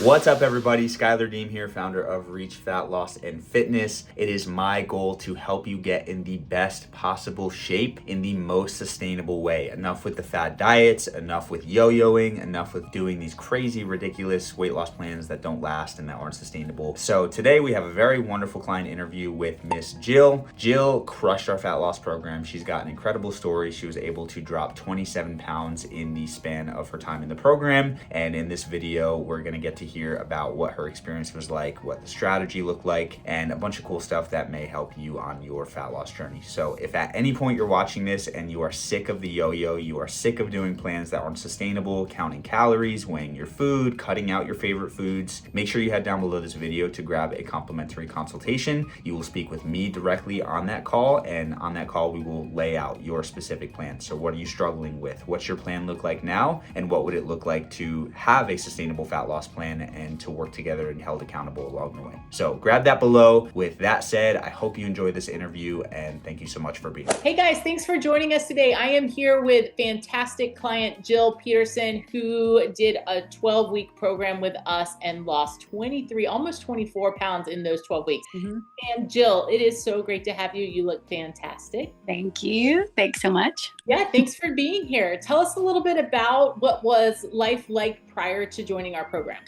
What's up, everybody? Schuyler here, founder of Reach Fat Loss and Fitness. It is my goal to help you get in the best possible shape in the most sustainable way. Enough with the fad diets, enough with yo-yoing, enough with doing these crazy, ridiculous weight loss plans that don't last and that aren't sustainable. So today we have a very wonderful client interview with Miss Jill. Jill crushed our fat loss program. She's got an incredible story. She was able to drop 27 pounds in the span of her time in the program. And in this video, we're gonna get to hear about what her experience was like, what the strategy looked like, and a bunch of cool stuff that may help you on your fat loss journey. So if at any point you're watching this and you are sick of the yo-yo, you are sick of doing plans that aren't sustainable, counting calories, weighing your food, cutting out your favorite foods, make sure you head down below this video to grab a complimentary consultation. You will speak with me directly on that call, and on that call we will lay out your specific plan. So what are you struggling with? What's your plan look like now? And what would it look like to have a sustainable fat loss plan and to work together and held accountable along the way? So grab that below. With that said, I hope you enjoyed this interview and thank you so much for being here. Hey guys, thanks for joining us today. I am here with fantastic client Jill Peterson, who did a 12-week program with us and lost 23, almost 24 pounds in those 12 weeks. And Jill, it is so great to have you. You look fantastic. Thank you. Thanks so much. Yeah, thanks for being here. Tell us a little bit about what was life like prior to joining our program.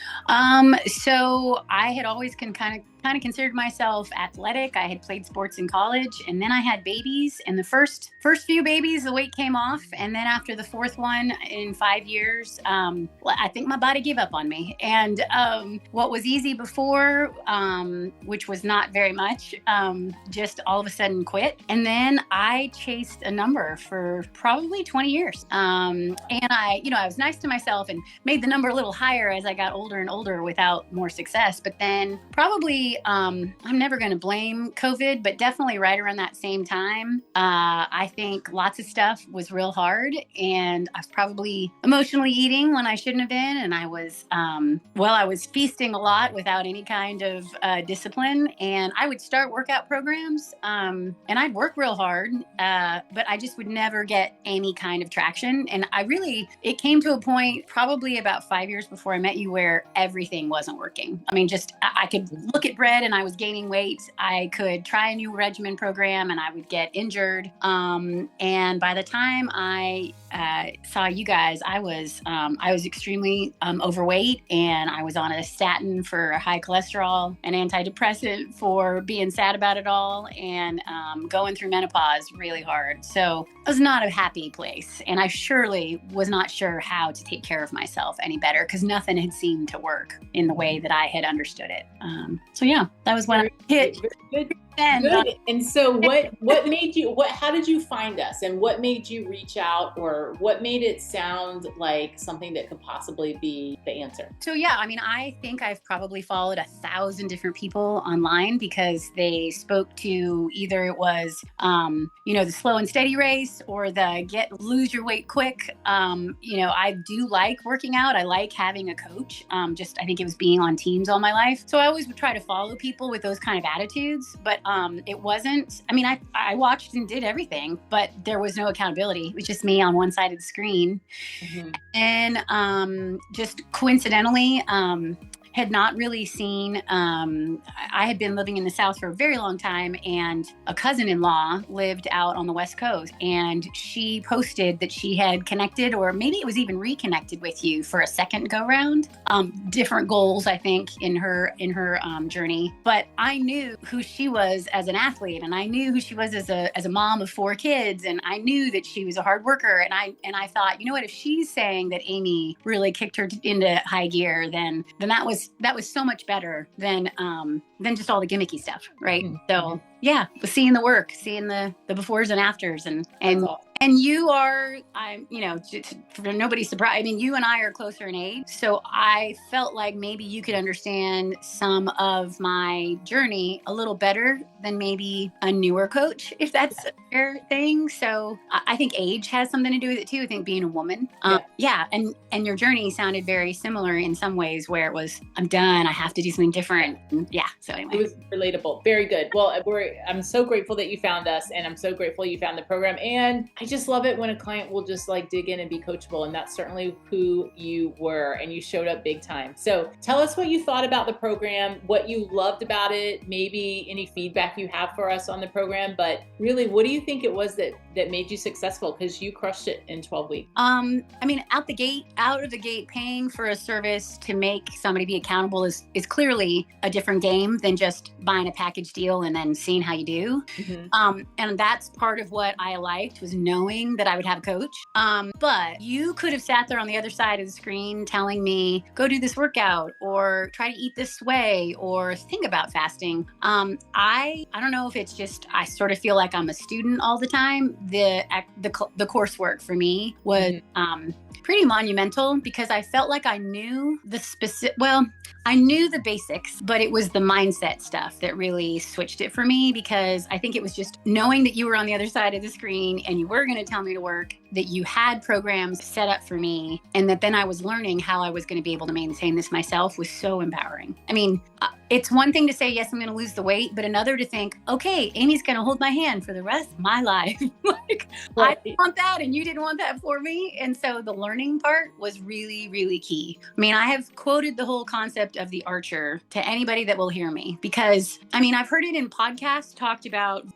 So I had always kind of considered myself athletic. I had played sports in college, and then I had babies, and the first few babies, the weight came off. And then after the fourth one in 5 years, I think my body gave up on me. And what was easy before, which was not very much, just all of a sudden quit. And then I chased a number for probably 20 years. And I was nice to myself and made the number a little higher as I got older and older without more success. But then probably, I'm never going to blame COVID, but definitely right around that same time, I think lots of stuff was real hard, and I was probably emotionally eating when I shouldn't have been. And I was, I was feasting a lot without any kind of discipline. And I would start workout programs, and I'd work real hard, but I just would never get any kind of traction. And it came to a point probably about 5 years before I met you where everything wasn't working. I mean, I could look at bread and I was gaining weight. I could try a new regimen program and I would get injured. And by the time I saw you guys, I was extremely overweight, and I was on a statin for high cholesterol, an antidepressant for being sad about it all, and going through menopause really hard. So it was not a happy place, and I surely was not sure how to take care of myself any better because nothing had seemed to work in the way that I had understood it. So yeah, that was when I hit. Good. And so what made you, how did you find us, and what made you reach out, or what made it sound like something that could possibly be the answer? So yeah, I mean, I think I've probably followed 1,000 different people online because they spoke to either it was, the slow and steady race or the lose your weight quick. I do like working out. I like having a coach. I think it was being on teams all my life. So I always would try to follow people with those kind of attitudes, but it wasn't, I watched and did everything, but there was no accountability. It was just me on one side of the screen. And just coincidentally, had not really seen, I had been living in the South for a very long time, and a cousin-in-law lived out on the West Coast, and she posted that she had connected, or maybe it was even reconnected with you for a second go round. Different goals, I think, in her journey. But I knew who she was as an athlete, and I knew who she was as a mom of 4 kids, and I knew that she was a hard worker. And I thought, you know what, if she's saying that Amy really kicked her into high gear, then that was so much better than just all the gimmicky stuff, right? So yeah, seeing the work, seeing the befores and afters, and you are, for nobody's surprise, I mean, you and I are closer in age, so I felt like maybe you could understand some of my journey a little better than maybe a newer coach, if that's a fair thing. So I think age has something to do with it too. I think being a woman, and your journey sounded very similar in some ways, where it was, I'm done, I have to do something different. Yeah. So anyway, it was relatable. Very good. Well, I'm so grateful that you found us, and I'm so grateful you found the program. And I just love it when a client will just like dig in and be coachable. And that's certainly who you were, and you showed up big time. So tell us what you thought about the program, what you loved about it, maybe any feedback you have for us on the program, but really, what do you think it was that made you successful? Because you crushed it in 12 weeks. I mean, out of the gate, paying for a service to make somebody be accountable is clearly a different game than just buying a package deal and then seeing how you do. And that's part of what I liked, was knowing that I would have a coach. But you could have sat there on the other side of the screen telling me, go do this workout, or try to eat this way, or think about fasting. I don't know if it's just, I sort of feel like I'm a student all the time. The coursework for me was pretty monumental, because I felt like I knew I knew the basics, but it was the mindset stuff that really switched it for me, because I think it was just knowing that you were on the other side of the screen and you were going to tell me to work, that you had programs set up for me, and that then I was learning how I was going to be able to maintain this myself was so empowering. I mean, it's one thing to say, yes, I'm going to lose the weight, but another to think, okay, Amy's going to hold my hand for the rest of my life. Like, right. I didn't want that, and you didn't want that for me. And so the learning part was really, really key. I mean, I have quoted the whole concept of the archer to anybody that will hear me, because I mean, I've heard it in podcasts talked about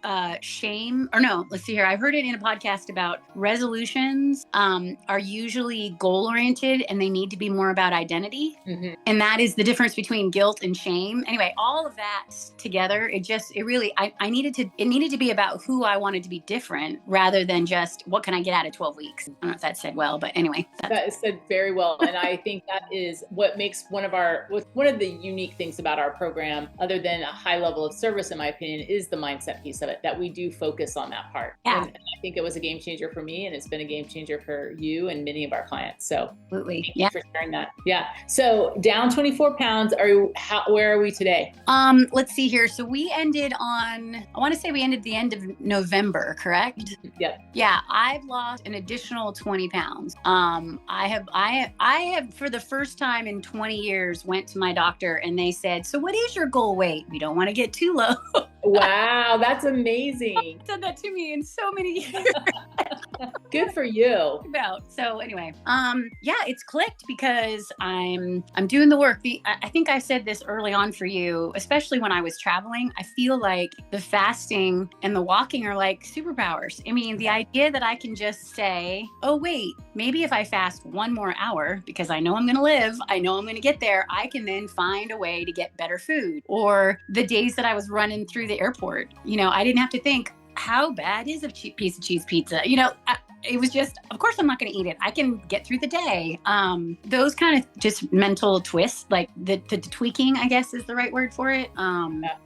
shame, or no, let's see here. I've heard it in a podcast about resolutions are usually goal-oriented, and they need to be more about identity. And that is the difference between guilt and shame. Anyway, all of that together, it needed to be about who I wanted to be different, rather than just what can I get out of 12 weeks. I don't know if that said well, but anyway. That is said very well. And I think that is what makes one of the unique things about our program, other than a high level of service, in my opinion, is the mindset piece of it, that we do focus on that part. Yeah. And I think it was a game changer for me, and it's been a game changer for you and many of our clients. So absolutely. Thank you for sharing that. Yeah. So down 24 pounds. Where are we today? Let's see here. So we ended the end of November, correct? Yep. Yeah. I've lost an additional 20 pounds. I have for the first time in 20 years went to my doctor, and they said, so what is your goal weight? We don't want to get too low. Wow. That's amazing. Said that to me in so many years. Good for you. So anyway, yeah, it's clicked, because I'm doing the work. I think I said this early on for you, especially when I was traveling. I feel like the fasting and the walking are like superpowers. I mean, the idea that I can just say, oh wait, maybe if I fast 1 more hour, because I know I'm going to live, I know I'm going to get there, I can then find a way to get better food. Or the days that I was running through the airport, I didn't have to think, how bad is a piece of cheese pizza? It was just, of course I'm not going to eat it. I can get through the day. Those kind of just mental twists, like the tweaking, I guess is the right word for it.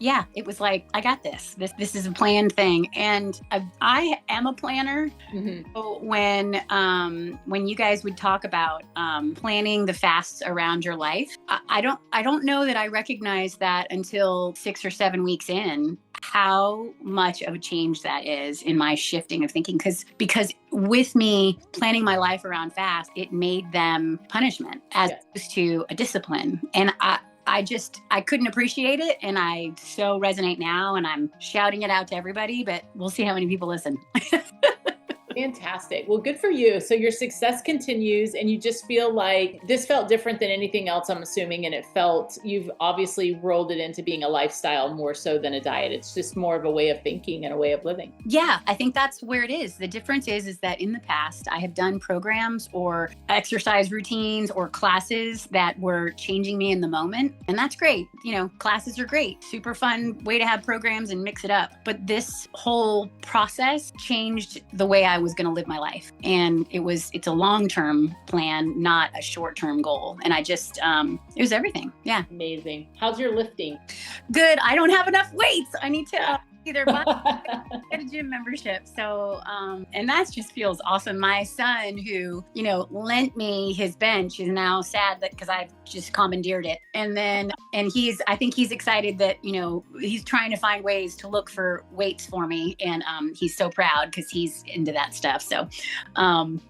Yeah, it was like, I got this. This is a planned thing. And I am a planner. So when you guys would talk about planning the fasts around your life, I don't know that I recognized that until 6 or 7 weeks in, how much of a change that is in my shifting of thinking. Because with me planning my life around fast, it made them punishment as opposed to a discipline. And I couldn't appreciate it. And I so resonate now, and I'm shouting it out to everybody, but we'll see how many people listen. Fantastic. Well, good for you. So your success continues, and you just feel like this felt different than anything else, I'm assuming. And you've obviously rolled it into being a lifestyle more so than a diet. It's just more of a way of thinking and a way of living. Yeah, I think that's where it is. The difference is that in the past, I have done programs or exercise routines or classes that were changing me in the moment. And that's great. Classes are great. Super fun way to have programs and mix it up. But this whole process changed the way I was going to live my life. And it's a long-term plan, not a short-term goal. And I just, it was everything. Yeah. Amazing. How's your lifting? Good. I don't have enough weights. I need to either get a gym membership. So, and that just feels awesome. My son, who, lent me his bench, is now sad that because I've just commandeered it. And I think he's excited that, he's trying to find ways to look for weights for me. And he's so proud because he's into that stuff. So,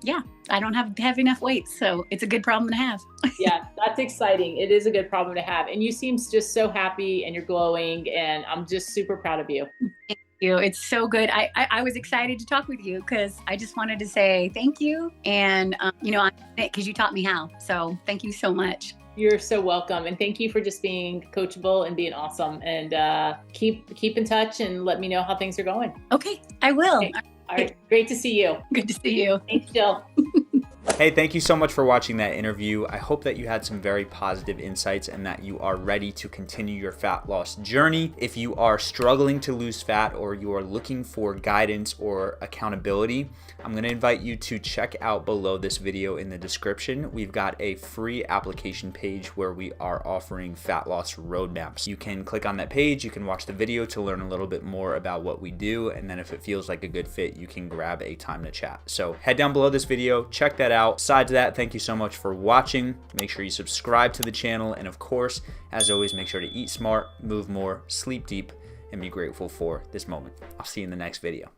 yeah, I don't have enough weights. So it's a good problem to have. Yeah, that's exciting. It is a good problem to have. And you seem just so happy, and you're glowing, and I'm just super proud of you. you. It's so good. I was excited to talk with you because I just wanted to say thank you. And, you know, because you taught me how. So thank you so much. You're so welcome. And thank you for just being coachable and being awesome. And keep in touch and let me know how things are going. Okay, I will. Okay. All right. Great to see you. Good to see you. Thanks, Jill. Hey, thank you so much for watching that interview. I hope that you had some very positive insights and that you are ready to continue your fat loss journey. If you are struggling to lose fat or you are looking for guidance or accountability, I'm going to invite you to check out below this video in the description. We've got a free application page where we are offering fat loss roadmaps. You can click on that page, you can watch the video to learn a little bit more about what we do, and then if it feels like a good fit, you can grab a time to chat. So head down below this video, check that out. Besides that, thank you so much for watching. Make sure you subscribe to the channel, and of course, as always, make sure to eat smart, move more, sleep deep, and be grateful for this moment. I'll see you in the next video.